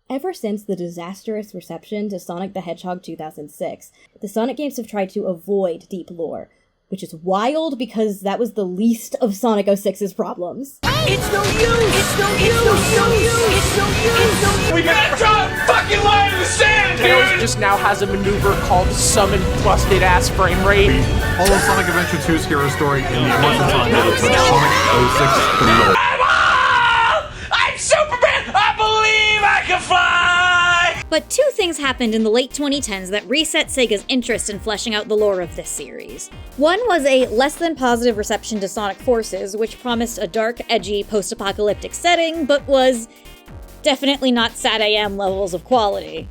Ever since the disastrous reception to Sonic the Hedgehog 2006, the Sonic games have tried to avoid deep lore, which is wild because that was the least of Sonic 06's problems. It's no use! It's no use! It's no use! It's no use! We gotta draw a fucking line in the sand, dude! Tails just now has a maneuver called Summon Busted Ass Frame Rate. Follow Sonic Adventure 2's hero story in the immersive Sonic mode for Sonic 06 Criminal. I'm Superman! I believe I can fly! But two things happened in the late 2010s that reset Sega's interest in fleshing out the lore of this series. One was a less than positive reception to Sonic Forces, which promised a dark, edgy, post-apocalyptic setting, but was definitely not sad AM levels of quality.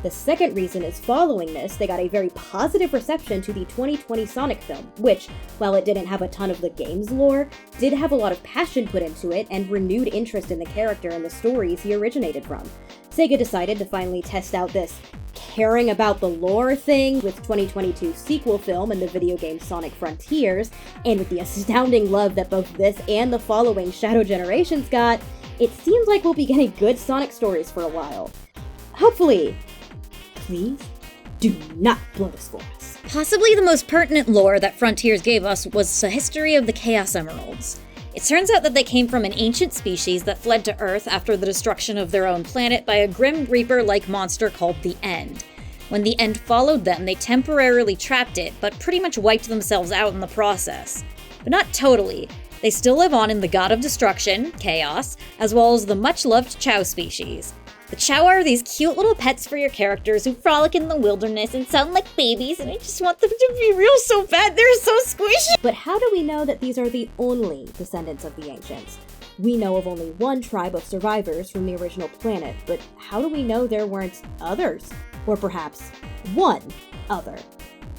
The second reason is following this, they got a very positive reception to the 2020 Sonic film, which, while it didn't have a ton of the game's lore, did have a lot of passion put into it and renewed interest in the character and the stories he originated from. Sega decided to finally test out this caring about the lore thing with 2022's sequel film and the video game Sonic Frontiers, and with the astounding love that both this and the following Shadow Generations got, it seems like we'll be getting good Sonic stories for a while. Hopefully. Please, do not blow the score us. Possibly the most pertinent lore that Frontiers gave us was the history of the Chaos Emeralds. It turns out that they came from an ancient species that fled to Earth after the destruction of their own planet by a Grim Reaper-like monster called the End. When the End followed them, they temporarily trapped it, but pretty much wiped themselves out in the process. But not totally. They still live on in the God of Destruction, Chaos, as well as the much-loved Chao species. The Chao are these cute little pets for your characters who frolic in the wilderness and sound like babies, and I just want them to be real so bad. They're so squishy! But how do we know that these are the only descendants of the Ancients? We know of only one tribe of survivors from the original planet, but how do we know there weren't others? Or perhaps one other?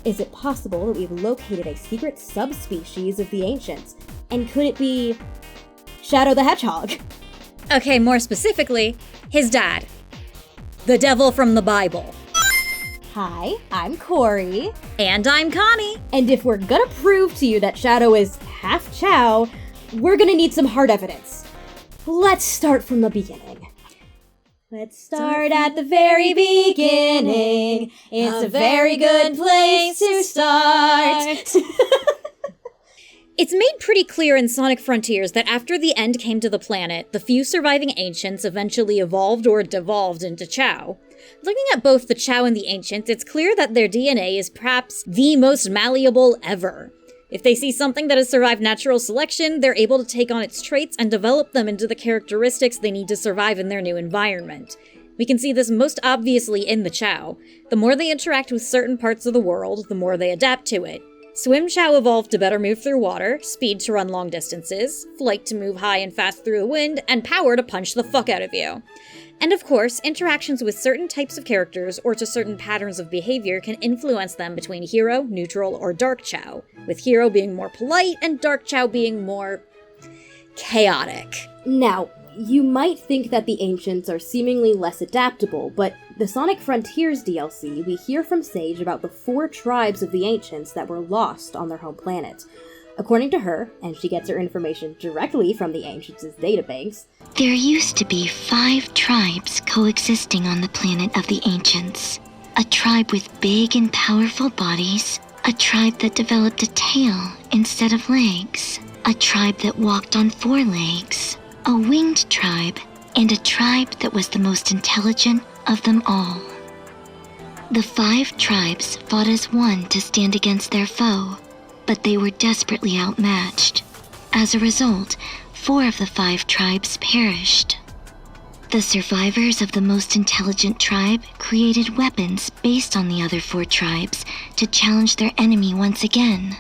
Is it possible that we've located a secret subspecies of the Ancients? And could it be Shadow the Hedgehog? Okay, more specifically, his dad. The devil from the Bible. Hi, I'm Cori. And I'm Connie. And if we're gonna prove to you that Shadow is half Chao, we're gonna need some hard evidence. Let's start from the beginning. Let's start at the very beginning. It's a very good place to start. It's made pretty clear in Sonic Frontiers that after the End came to the planet, the few surviving Ancients eventually evolved or devolved into Chao. Looking at both the Chao and the Ancients, it's clear that their DNA is perhaps the most malleable ever. If they see something that has survived natural selection, they're able to take on its traits and develop them into the characteristics they need to survive in their new environment. We can see this most obviously in the Chao. The more they interact with certain parts of the world, the more they adapt to it. Swim Chao evolved to better move through water, speed to run long distances, flight to move high and fast through the wind, and power to punch the fuck out of you. And of course, interactions with certain types of characters or to certain patterns of behavior can influence them between Hero, Neutral, or Dark Chao, with Hero being more polite and Dark Chao being more chaotic. Now, you might think that the Ancients are seemingly less adaptable, but the Sonic Frontiers DLC, we hear from Sage about the 4 tribes of the Ancients that were lost on their home planet. According to her, and she gets her information directly from the Ancients' databanks, there used to be 5 tribes coexisting on the planet of the Ancients. A tribe with big and powerful bodies, a tribe that developed a tail instead of legs, a tribe that walked on 4 legs, a winged tribe, and a tribe that was the most intelligent of them all. The 5 tribes fought as one to stand against their foe, but they were desperately outmatched. As a result, 4 of the 5 tribes perished. The survivors of the most intelligent tribe created weapons based on the other 4 tribes to challenge their enemy once again.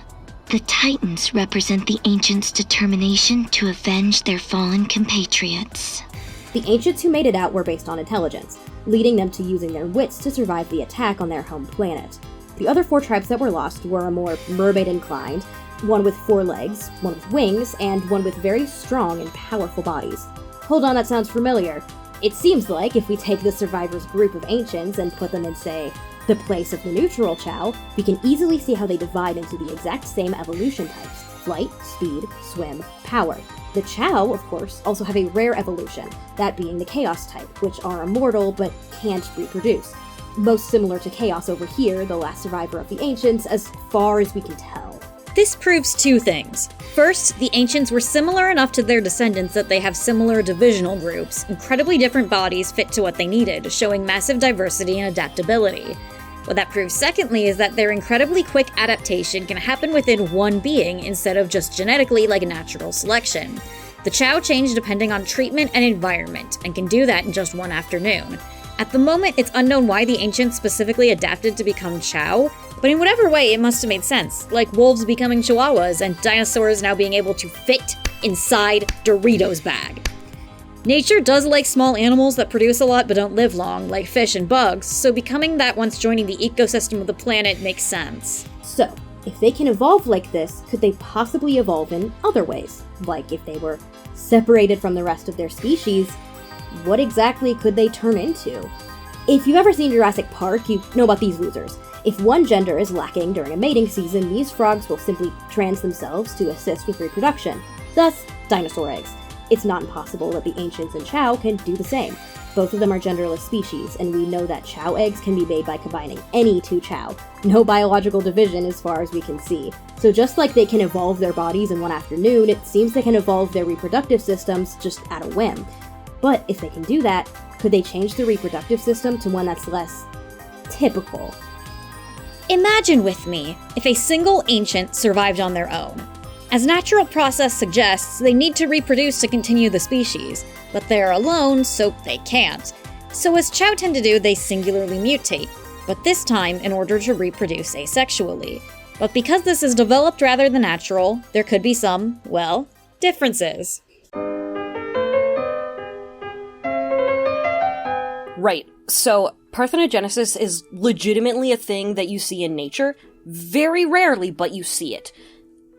The Titans represent the Ancients' determination to avenge their fallen compatriots. The Ancients who made it out were based on intelligence, leading them to using their wits to survive the attack on their home planet. The other 4 tribes that were lost were more mermaid-inclined, one with 4 legs, one with wings, and one with very strong and powerful bodies. Hold on, that sounds familiar. It seems like if we take the survivors' group of Ancients and put them in, say, the place of the neutral Chao, we can easily see how they divide into the exact same evolution types. flight, speed, swim, power. The Chao, of course, also have a rare evolution, that being the Chaos type, which are immortal but can't reproduce. Most similar to Chaos over here, the last survivor of the Ancients, as far as we can tell. This proves two things. First, the Ancients were similar enough to their descendants that they have similar divisional groups, incredibly different bodies fit to what they needed, showing massive diversity and adaptability. What that proves secondly is that their incredibly quick adaptation can happen within one being instead of just genetically like natural selection. The Chao change depending on treatment and environment, and can do that in just one afternoon. At the moment, it's unknown why the Ancients specifically adapted to become Chao, but in whatever way, it must have made sense, like wolves becoming chihuahuas and dinosaurs now being able to fit inside Doritos bag. Nature does like small animals that produce a lot but don't live long, like fish and bugs, so becoming that once joining the ecosystem of the planet makes sense. So, if they can evolve like this, could they possibly evolve in other ways? Like if they were separated from the rest of their species, what exactly could they turn into? If you've ever seen Jurassic Park, you know about these losers. If one gender is lacking during a mating season, these frogs will simply trans themselves to assist with reproduction. Thus, dinosaur eggs. It's not impossible that the Ancients and Chao can do the same. Both of them are genderless species, and we know that Chao eggs can be made by combining any two Chao. No biological division as far as we can see. So just like they can evolve their bodies in one afternoon, it seems they can evolve their reproductive systems just at a whim. But if they can do that, could they change the reproductive system to one that's less typical? Imagine with me if a single ancient survived on their own. As natural process suggests, they need to reproduce to continue the species, but they're alone, so they can't. So as Chao tend to do, they singularly mutate, but this time in order to reproduce asexually. But because this is developed rather than natural, there could be some, well, differences. Right. So, parthenogenesis is legitimately a thing that you see in nature. Very rarely, but you see it.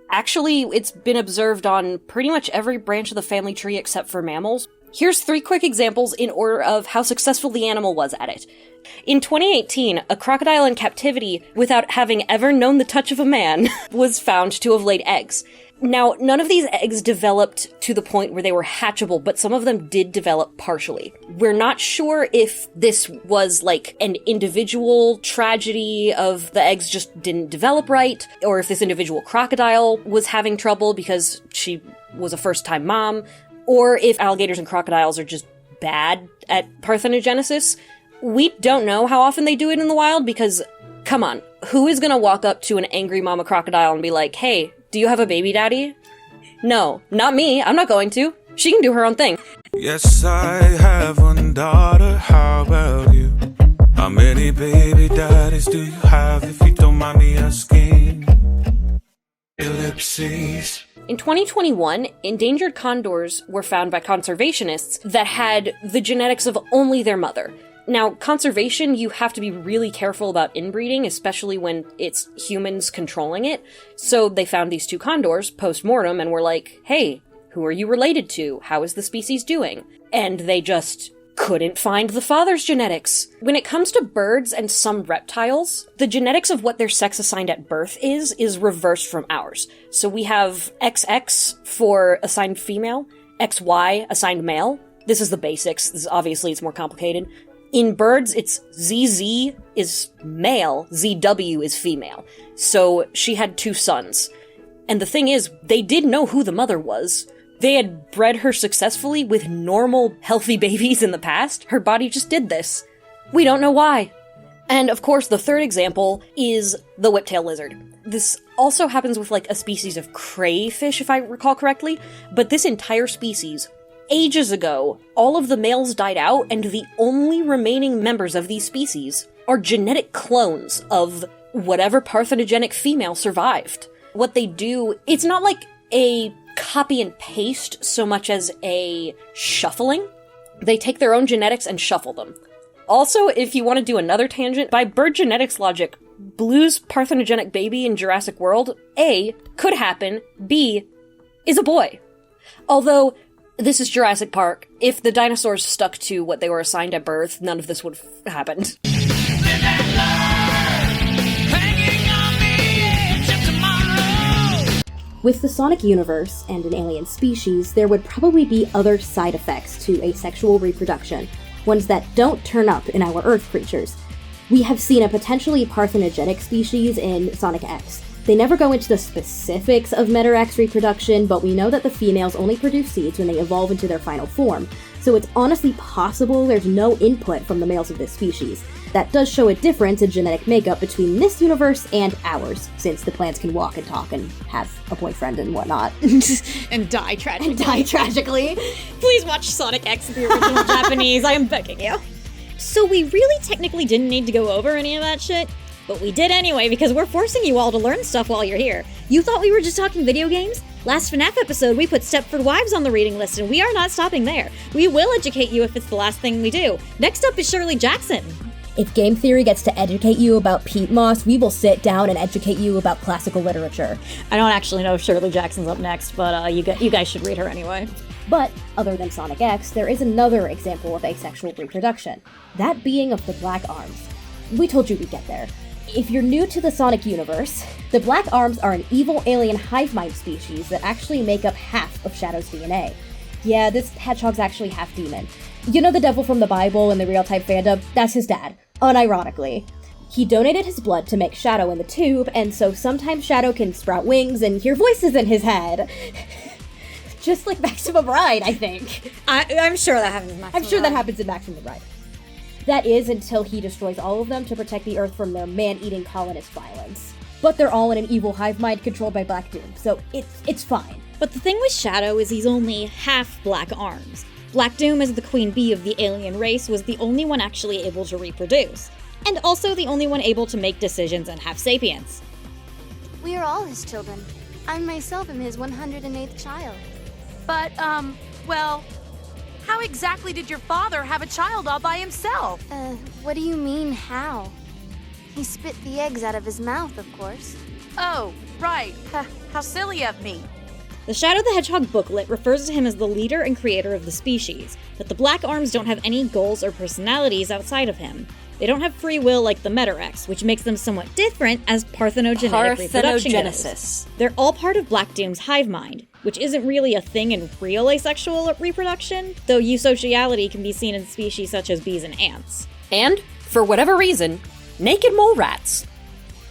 Actually, it's been observed on pretty much every branch of the family tree except for mammals. Here's 3 quick examples in order of how successful the animal was at it. In 2018, a crocodile in captivity, without having ever known the touch of a man, was found to have laid eggs. Now, none of these eggs developed to the point where they were hatchable, but some of them did develop partially. We're not sure if this was like an individual tragedy of the eggs just didn't develop right, or if this individual crocodile was having trouble because she was a first-time mom, or if alligators and crocodiles are just bad at parthenogenesis. We don't know how often they do it in the wild because, come on, who is gonna walk up to an angry mama crocodile and be like, hey, do you have a baby daddy? No, not me. I'm not going to. She can do her own thing. Yes, I have one daughter. How about you? How many baby daddies do you have, if you don't mind me asking? Ellipses. In 2021, endangered condors were found by conservationists that had the genetics of only their mother. Now, conservation, you have to be really careful about inbreeding, especially when it's humans controlling it. So they found these 2 condors post-mortem and were like, hey, who are you related to? How is the species doing? And they just couldn't find the father's genetics. When it comes to birds and some reptiles, the genetics of what their sex assigned at birth is reversed from ours. So we have XX for assigned female, XY assigned male. This is the basics. Obviously, it's more complicated. In birds, it's ZZ is male, ZW is female. So she had 2 sons. And the thing is, they did know who the mother was. They had bred her successfully with normal, healthy babies in the past. Her body just did this. We don't know why. And of course, the 3rd example is the whiptail lizard. This also happens with like a species of crayfish, if I recall correctly, but this entire species, ages ago, all of the males died out, and the only remaining members of these species are genetic clones of whatever parthenogenic female survived. What they do, it's not like a copy and paste so much as a shuffling. They take their own genetics and shuffle them. Also, if you want to do another tangent, by bird genetics logic, Blue's parthenogenic baby in Jurassic World, A, could happen, B, is a boy. Although, this is Jurassic Park. If the dinosaurs stuck to what they were assigned at birth, none of this would have happened. With the Sonic universe and an alien species, there would probably be other side effects to asexual reproduction, ones that don't turn up in our Earth creatures. We have seen a potentially parthenogenic species in Sonic X. They never go into the specifics of Meta-X reproduction, but we know that the females only produce seeds when they evolve into their final form, so it's honestly possible there's no input from the males of this species. That does show a difference in genetic makeup between this universe and ours, since the plants can walk and talk and have a boyfriend and whatnot. And die tragically. Please watch Sonic X, the original Japanese, I am begging you. So we really technically didn't need to go over any of that shit, but we did anyway because we're forcing you all to learn stuff while you're here. You thought we were just talking video games? Last FNAF episode, we put Stepford Wives on the reading list, and we are not stopping there. We will educate you if it's the last thing we do. Next up is Shirley Jackson. If game theory gets to educate you about peat moss, we will sit down and educate you about classical literature. I don't actually know if Shirley Jackson's up next, but you guys should read her anyway. But, other than Sonic X, there is another example of asexual reproduction, that being of the Black Arms. We told you we'd get there. If you're new to the Sonic universe, the Black Arms are an evil alien hive mind species that actually make up half of Shadow's DNA. Yeah, this hedgehog's actually half demon. You know the devil from the Bible and the real type fandom? That's his dad, unironically. He donated his blood to make Shadow in the tube, and so sometimes Shadow can sprout wings and hear voices in his head. Just like Maximum Ride, I think. I'm sure that happens in Maximum I'm sure that Ride. happens in Maximum Ride. That is until he destroys all of them to protect the Earth from their man-eating colonist violence. But they're all in an evil hive mind controlled by Black Doom, so it's fine. But the thing with Shadow is he's only half Black Arms. Black Doom, as the queen bee of the alien race, was the only one actually able to reproduce. And also the only one able to make decisions and have sapience. We are all his children. I myself am his 108th child. But, well, how exactly did your father have a child all by himself? What do you mean, how? He spit the eggs out of his mouth, of course. Oh, right. How silly of me. The Shadow the Hedgehog booklet refers to him as the leader and creator of the species, but the Black Arms don't have any goals or personalities outside of him. They don't have free will like the Meta-X, which makes them somewhat different as parthenogenetic reproduction goes. They're all part of Black Doom's hive mind, which isn't really a thing in real asexual reproduction, though eusociality can be seen in species such as bees and ants. And, for whatever reason, naked mole rats.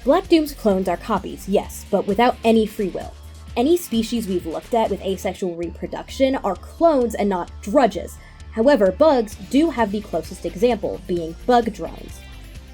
Black Doom's clones are copies, yes, but without any free will. Any species we've looked at with asexual reproduction are clones and not drudges. However, bugs do have the closest example, being bug drones.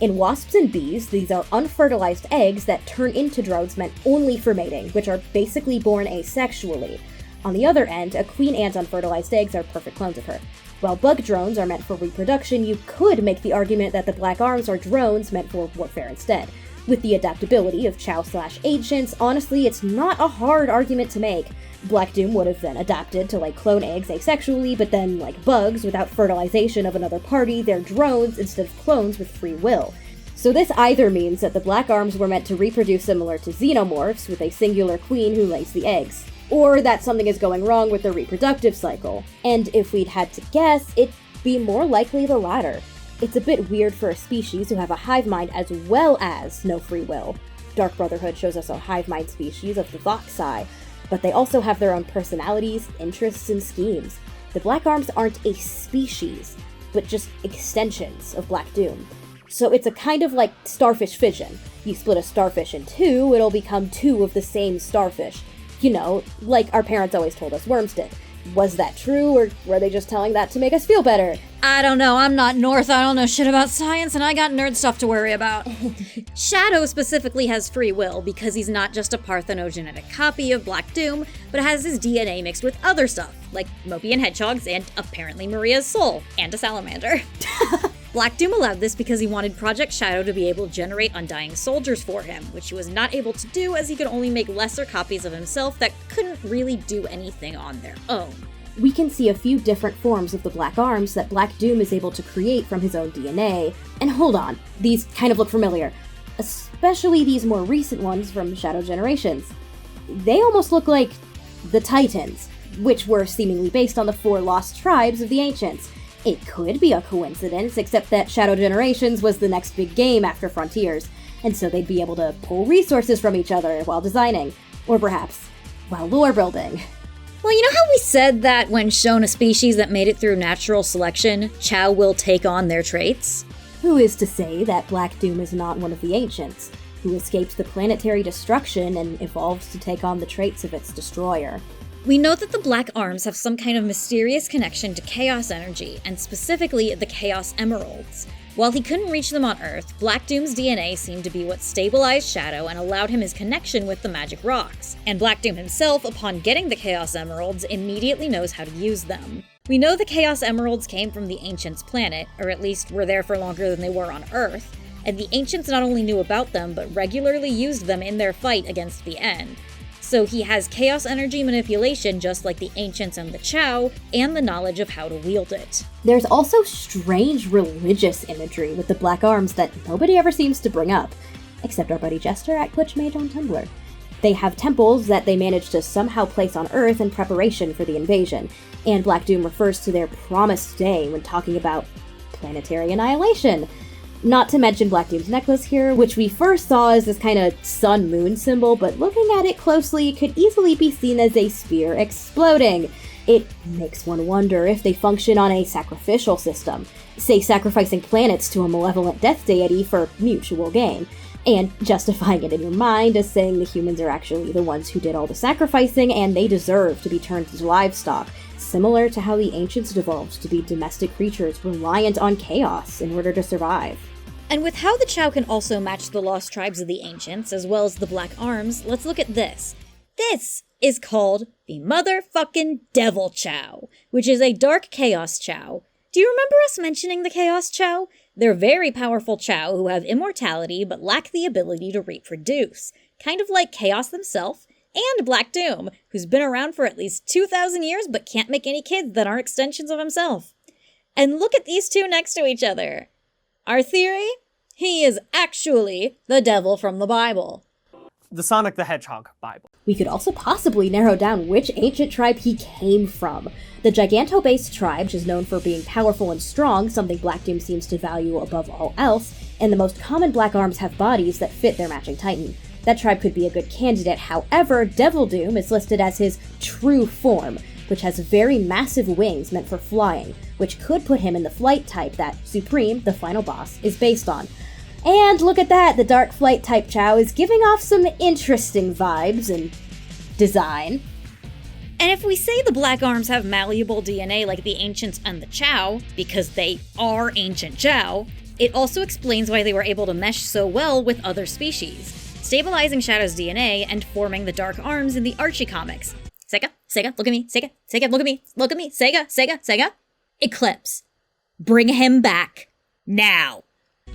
In wasps and bees, these are unfertilized eggs that turn into drones meant only for mating, which are basically born asexually. On the other end, a queen ant's unfertilized eggs are perfect clones of her. While bug drones are meant for reproduction, you could make the argument that the Black Arms are drones meant for warfare instead. With the adaptability of Chao/Ancients, honestly, it's not a hard argument to make. Black Doom would have then adapted to, clone eggs asexually, but then, like bugs, without fertilization of another party, they're drones instead of clones with free will. So this either means that the Black Arms were meant to reproduce similar to xenomorphs, with a singular queen who lays the eggs, or that something is going wrong with their reproductive cycle. And if we'd had to guess, it'd be more likely the latter. It's a bit weird for a species who have a hive mind as well as no free will. Dark Brotherhood shows us a hive mind species of the Voxai, but they also have their own personalities, interests, and schemes. The Black Arms aren't a species, but just extensions of Black Doom. So it's a kind of like starfish fission. You split a starfish in two, it'll become two of the same starfish. You know, like our parents always told us worms did. Was that true, or were they just telling that to make us feel better? I don't know, I'm not North, I don't know shit about science, and I got nerd stuff to worry about. Shadow specifically has free will because he's not just a parthenogenetic copy of Black Doom, but has his DNA mixed with other stuff, like Mopian hedgehogs and apparently Maria's soul, and a salamander. Black Doom allowed this because he wanted Project Shadow to be able to generate undying soldiers for him, which he was not able to do as he could only make lesser copies of himself that couldn't really do anything on their own. We can see a few different forms of the Black Arms that Black Doom is able to create from his own DNA. And hold on, these kind of look familiar. Especially these more recent ones from Shadow Generations. They almost look like the Titans, which were seemingly based on the 4 lost tribes of the Ancients. It could be a coincidence, except that Shadow Generations was the next big game after Frontiers, and so they'd be able to pull resources from each other while designing. Or perhaps Well, lore building. Well, you know how we said that when shown a species that made it through natural selection, Chao will take on their traits? Who is to say that Black Doom is not one of the ancients, who escaped the planetary destruction and evolved to take on the traits of its destroyer? We know that the Black Arms have some kind of mysterious connection to chaos energy, and specifically the Chaos Emeralds. While he couldn't reach them on Earth, Black Doom's DNA seemed to be what stabilized Shadow and allowed him his connection with the magic rocks. And Black Doom himself, upon getting the Chaos Emeralds, immediately knows how to use them. We know the Chaos Emeralds came from the Ancients' planet, or at least were there for longer than they were on Earth, and the Ancients not only knew about them, but regularly used them in their fight against the End. So he has chaos energy manipulation just like the Ancients and the Chao, and the knowledge of how to wield it. There's also strange religious imagery with the Black Arms that nobody ever seems to bring up, except our buddy Jester at Glitchmage on Tumblr. They have temples that they manage to somehow place on Earth in preparation for the invasion, and Black Doom refers to their promised day when talking about planetary annihilation. Not to mention Black Doom's necklace here, which we first saw as this kind of sun-moon symbol, but looking at it closely could easily be seen as a spear exploding. It makes one wonder if they function on a sacrificial system, say sacrificing planets to a malevolent death deity for mutual gain, and justifying it in your mind as saying the humans are actually the ones who did all the sacrificing and they deserve to be turned into livestock, similar to how the Ancients evolved to be domestic creatures reliant on chaos in order to survive. And with how the Chao can also match the lost tribes of the Ancients, as well as the Black Arms, let's look at this. This is called the motherfucking Devil Chao, which is a dark Chaos Chao. Do you remember us mentioning the Chaos Chao? They're very powerful Chao who have immortality but lack the ability to reproduce, kind of like Chaos themselves, and Black Doom, who's been around for at least 2,000 years but can't make any kids that aren't extensions of himself. And look at these two next to each other. Our theory? He is actually the devil from the Bible. The Sonic the Hedgehog Bible. We could also possibly narrow down which ancient tribe he came from. The Giganto-based tribe, which is known for being powerful and strong, something Black Doom seems to value above all else, and the most common Black Arms have bodies that fit their matching Titan. That tribe could be a good candidate, however, Devil Doom is listed as his true form, which has very massive wings meant for flying, which could put him in the flight type that Supreme, the final boss, is based on. And look at that, the Dark Flight type Chao is giving off some interesting vibes and design. And if we say the Black Arms have malleable DNA like the Ancients and the Chao, because they are ancient Chao, it also explains why they were able to mesh so well with other species, stabilizing Shadow's DNA and forming the Dark Arms in the Archie comics. Sega, look at me, Sega, look at me, Sega. Eclipse. Bring him back. Now.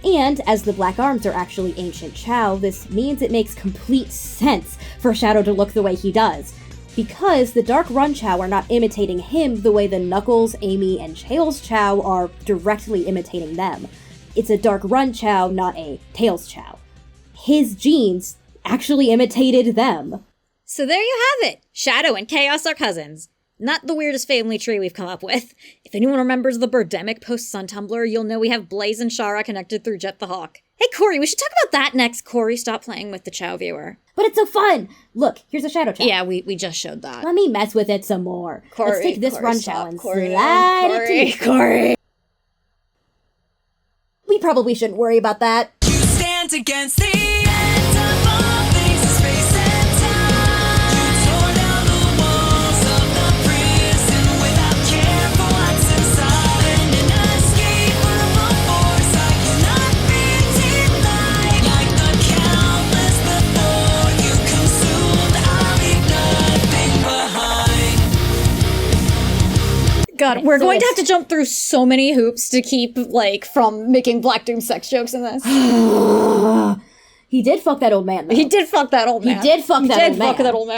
And as the Black Arms are actually ancient Chao, this means it makes complete sense for Shadow to look the way he does. Because the Dark Run Chao are not imitating him the way the Knuckles, Amy, and Tails Chao are directly imitating them. It's a Dark Run Chao, not a Tails Chao. His genes actually imitated them. So there you have it! Shadow and Chaos are cousins. Not the weirdest family tree we've come up with. If anyone remembers the Birdemic posts on Tumblr, you'll know we have Blaze and Shara connected through Jet the Hawk. Hey Cori, we should talk about that next. Cori, stop playing with the Chao viewer. But it's so fun! Look, here's a Shadow Chao. Yeah, we just showed that. Let me mess with it some more. Cori, let's take this Cori, Run stop, Chao and Cori, slide Cori, it to Cori. We probably shouldn't worry about that. You stand against the end of all things, space and time. You tore down the walls of the prison without care for what's inside. And an inescapable force I cannot be denied. Like the countless before you consumed, I'll leave nothing behind. God, we're going to have to jump through so many hoops to keep, from making Black Doom sex jokes in this. He did fuck that old man, though. He did fuck that old man. He did fuck that old man.